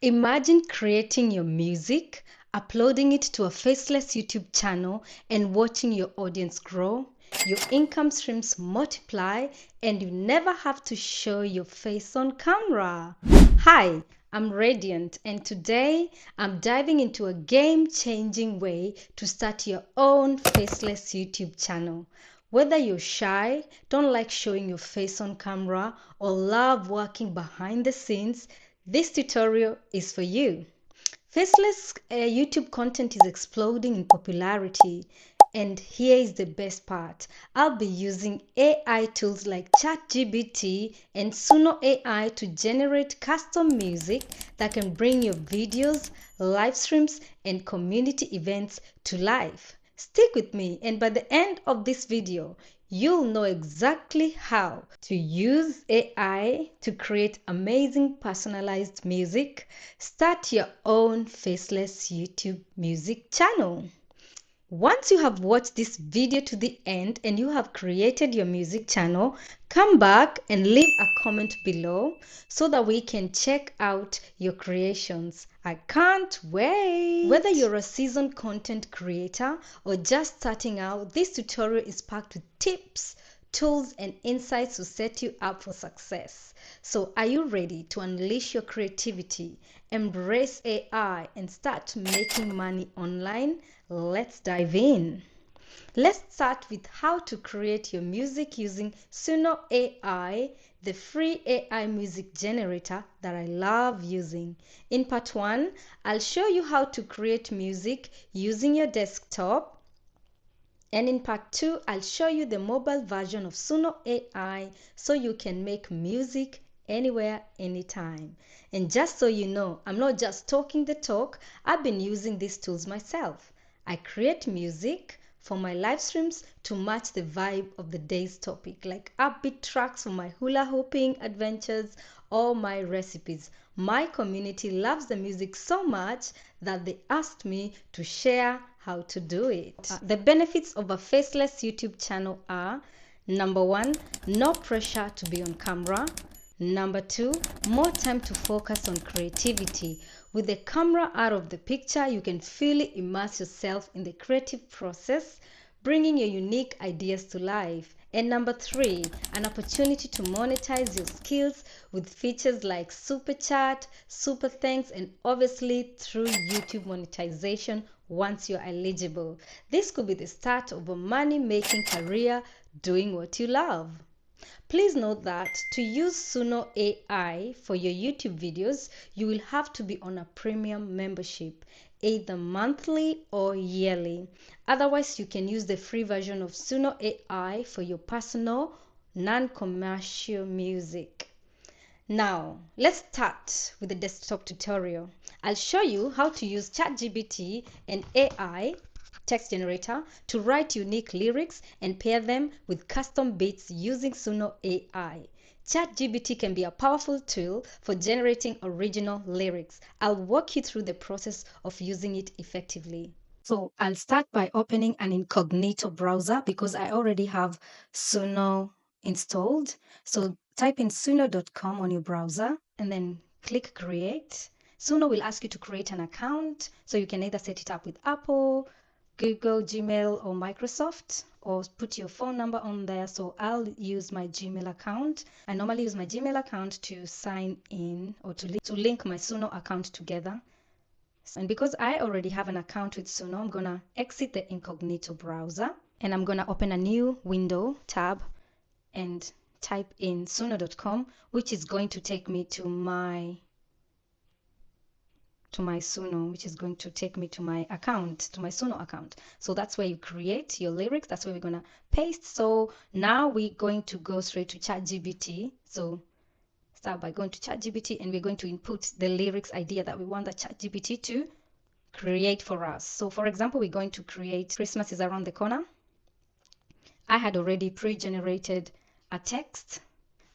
Imagine creating your music, uploading it to a faceless YouTube channel, and watching your audience grow. Your income streams multiply, and you never have to show your face on camera. Hi, I'm Radiant, and today I'm diving into a game changing way to start your own faceless YouTube channel. Whether you're shy, don't like showing your face on camera, or love working behind the scenes, this tutorial is for you. Faceless YouTube content is exploding in popularity, and here is the best part. I'll be using AI tools like ChatGPT and Suno AI to generate custom music that can bring your videos, live streams, and community events to life. Stick with me, and by the end of this video, you'll know exactly how to use AI to create amazing personalized music, start your own faceless YouTube music channel. Once you have watched this video to the end and you have created your music channel, come back and leave a comment below so that we can check out your creations. I can't wait! Whether you're a seasoned content creator or just starting out, this tutorial is packed with tips, tools, and insights to set you up for success. So are you ready to unleash your creativity, embrace AI, and start making money online? Let's dive in. Let's start with how to create your music using Suno AI, the free AI music generator that I love using. In part 1, I'll show you how to create music using your desktop. And in part 2, I'll show you the mobile version of Suno AI so you can make music anywhere, anytime. And just so you know, I'm not just talking the talk, I've been using these tools myself. I create music for my live streams to match the vibe of the day's topic, like upbeat tracks for my hula hooping adventures or my recipes. My community loves the music so much that they asked me to share how to do it. The benefits of a faceless YouTube channel are: number 1, no pressure to be on camera. Number 2, more time to focus on creativity. With the camera out of the picture, you can fully immerse yourself in the creative process, bringing your unique ideas to life. And number 3, an opportunity to monetize your skills with features like Super Chat, Super Thanks, and obviously through YouTube monetization once you're eligible. This could be the start of a money-making career doing what you love. Please note that to use Suno AI for your YouTube videos, you will have to be on a premium membership, either monthly or yearly. Otherwise, you can use the free version of Suno AI for your personal, non-commercial music. Now, let's start with the desktop tutorial. I'll show you how to use ChatGPT and AI text generator to write unique lyrics and pair them with custom beats using Suno AI. ChatGPT can be a powerful tool for generating original lyrics. I'll walk you through the process of using it effectively. So I'll start by opening an incognito browser because I already have Suno installed. So type in suno.com on your browser and then click create. Suno will ask you to create an account, so you can either set it up with Apple, Google, Gmail, or Microsoft, or put your phone number on there. So I'll use my Gmail account. I normally use my Gmail account to sign in or to link my Suno account together. And because I already have an account with Suno, I'm gonna exit the incognito browser and I'm gonna open a new window tab and type in suno.com, which is going to take me to my Suno, which is going to take me to my account, to my Suno account. So that's where you create your lyrics. That's where we're going to paste. So now we're going to go straight to ChatGPT. So start by going to ChatGPT and we're going to input the lyrics idea that we want the ChatGPT to create for us. So for example, we're going to create Christmas is around the corner. I had already pre-generated a text.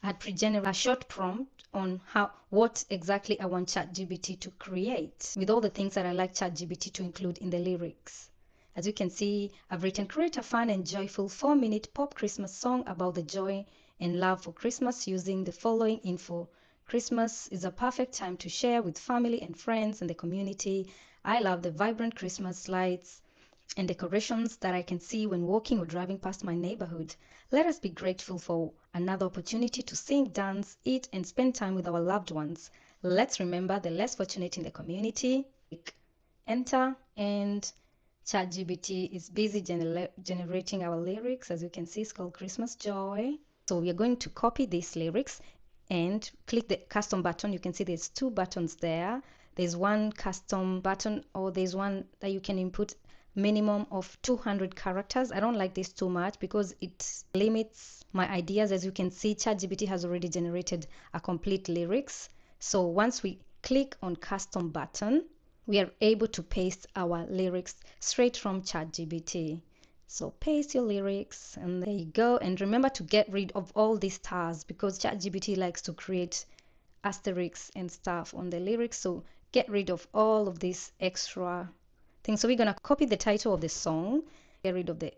I had pre-generated a short prompt on what exactly I want ChatGPT to create with all the things that I like ChatGPT to include in the lyrics. As you can see, I've written, create a fun and joyful 4-minute pop Christmas song about the joy and love for Christmas using the following info: Christmas is a perfect time to share with family and friends and the community. I love the vibrant Christmas lights and decorations that I can see when walking or driving past my neighborhood. Let us be grateful for another opportunity to sing, dance, eat, and spend time with our loved ones. Let's remember the less fortunate in the community. Enter, and ChatGPT is busy generating our lyrics. As you can see, it's called Christmas Joy. So we are going to copy these lyrics and click the custom button. You can see there's two buttons there. There's one custom button, or there's one that you can input minimum of 200 characters. I don't like this too much because it limits my ideas. As you can see, ChatGPT has already generated a complete lyrics. So once we click on custom button, we are able to paste our lyrics straight from ChatGPT. So paste your lyrics and there you go. And remember to get rid of all these stars because ChatGPT likes to create asterisks and stuff on the lyrics. So get rid of all of these extra things. So we're going to copy the title of the song, get rid of the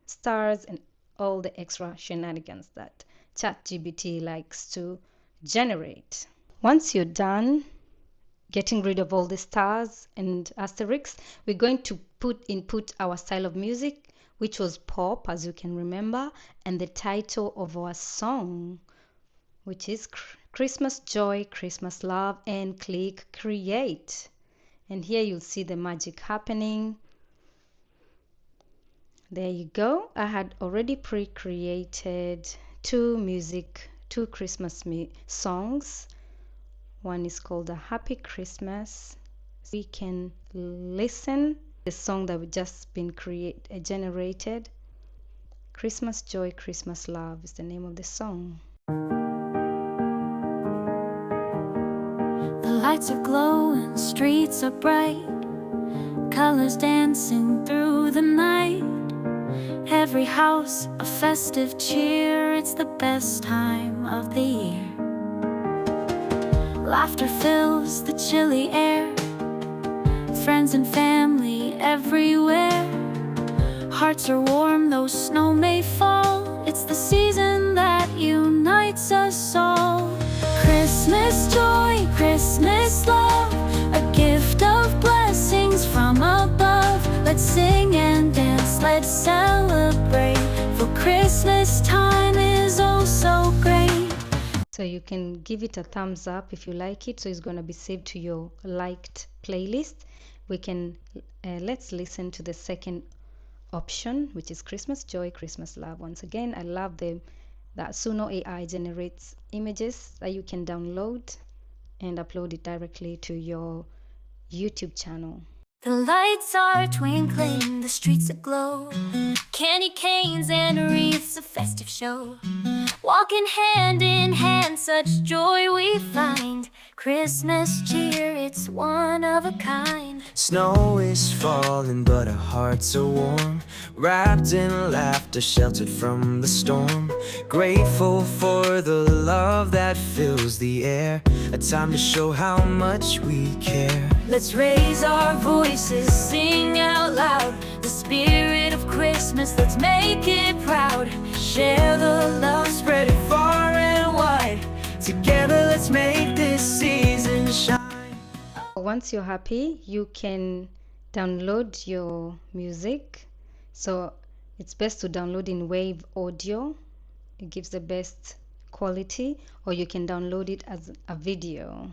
stars and all the extra shenanigans that ChatGPT likes to generate. Once you're done getting rid of all the stars and asterisks, we're going to input our style of music, which was pop, as you can remember, and the title of our song, which is Christmas Joy, Christmas Love, and click create. And here you'll see the magic happening. There you go. I had already pre-created two Christmas songs. One is called A Happy Christmas. We can listen the song that we just been generated. Christmas Joy, Christmas Love is the name of the song. The lights are glowing, streets are bright, colors dancing through the night. Every house a festive cheer, it's the best time of the year. Laughter fills the chilly air, friends and family everywhere. Hearts are warm though snow may fall, it's the season that unites us all. Christmas joy, Christmas love, a gift of blessings from above. Let's sing and dance, let's celebrate, for Christmas time is oh so great. So you can give it a thumbs up if you like it, so it's going to be saved to your liked playlist. We can let's listen to the second option, which is Christmas Joy, Christmas Love. Once again, I love that Suno AI generates images that you can download and upload it directly to your YouTube channel. The lights are twinkling, the streets aglow, candy canes and wreaths, a festive show. Walking hand in hand, such joy we find. Christmas cheer, it's one of a kind. Snow is falling, but our hearts are warm, wrapped in laughter, sheltered from the storm. Grateful for the love that fills the air, a time to show how much we care. Let's raise our voices, sing out loud, the spirit of Christmas, let's make it proud. Share the love, Spread it far and wide, together let's make this season shine. Once you're happy, you can download your music. So it's best to download in Wave Audio. It gives the best quality, or you can download it as a video.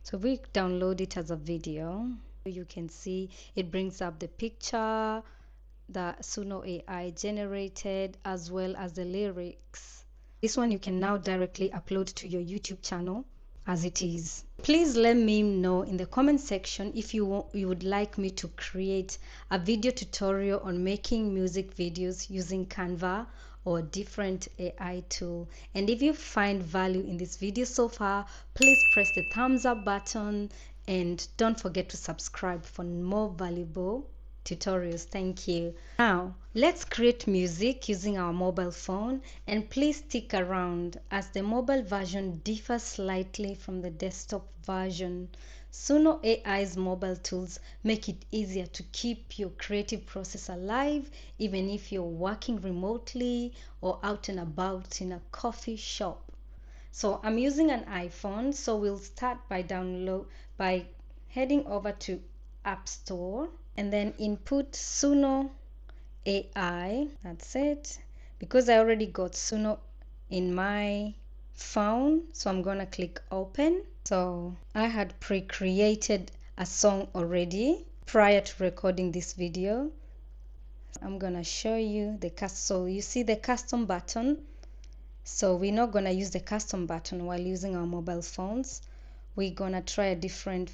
So we download it as a video. You can see it brings up the picture that Suno AI generated, as well as the lyrics. This one you can now directly upload to your YouTube channel as it is. Please let me know in the comment section if you would like me to create a video tutorial on making music videos using Canva or different AI tool. And if you find value in this video so far, please press the thumbs up button and don't forget to subscribe for more valuable tutorials. Thank you. Now let's create music using our mobile phone, and please stick around as the mobile version differs slightly from the desktop version. Suno AI's mobile tools make it easier to keep your creative process alive even if you're working remotely or out and about in a coffee shop. So I'm using an iPhone, so we'll start by heading over to App Store and then input Suno AI. That's it. Because I already got Suno in my phone, so I'm gonna click open. So I had pre-created a song already prior to recording this video. I'm gonna show you the custom. So you see the custom button. So we're not gonna use the custom button while using our mobile phones. We're gonna try a different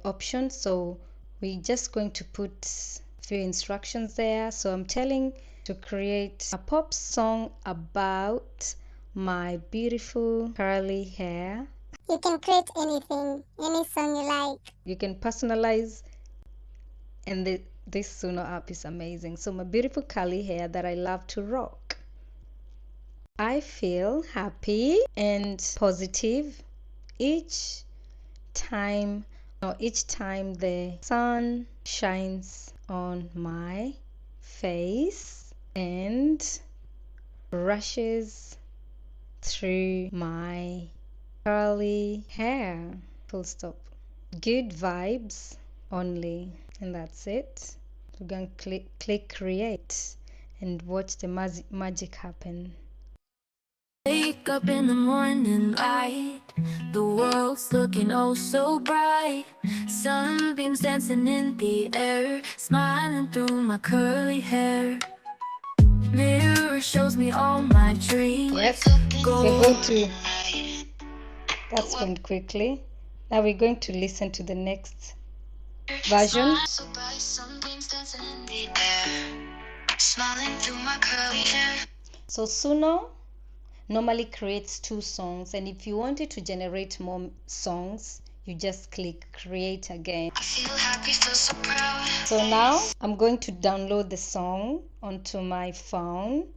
option. So we're just going to put a few instructions there. So I'm telling to create a pop song about my beautiful curly hair. You can create anything, any song you like. You can personalize, and this Suno app is amazing. So my beautiful curly hair that I love to rock. I feel happy and positive each time the sun shines on my face and rushes through my curly hair. Full stop. Good vibes only, and that's it. We're going to click create and watch the magic happen. Wake up in the morning light, the world's looking oh so bright. Sunbeams dancing in the air, smiling through my curly hair. Mirror shows me all my dreams. Yes, we're going to. That's went quickly. Now we're going to listen to the next version. So Suno normally creates 2 songs, and if you wanted to generate more songs, you just click create again. I feel happy, feel so proud. So now I'm going to download the song onto my phone.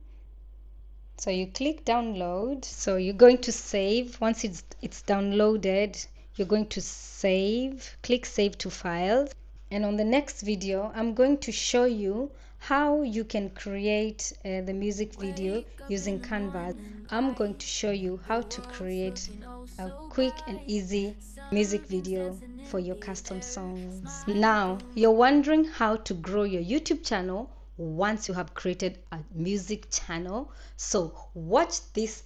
So you click download. So you're going to save. Once it's downloaded, you're going to save. Click save to files. And on the next video, I'm going to show you how you can create the music video using Canva. I'm going to show you how to create a quick and easy music video for your custom songs. Now, you're wondering how to grow your YouTube channel once you have created a music channel. So watch this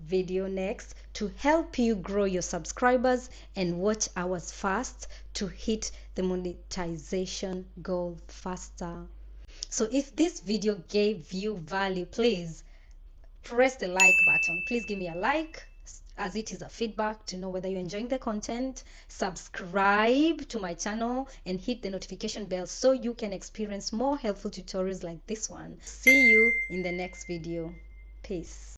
video next to help you grow your subscribers and watch hours fast to hit the monetization goal faster. So if this video gave you value, please press the like button. Please give me a like, as it is a feedback to know whether you're enjoying the content. Subscribe to my channel and hit the notification bell so you can experience more helpful tutorials like this one. See you in the next video. Peace.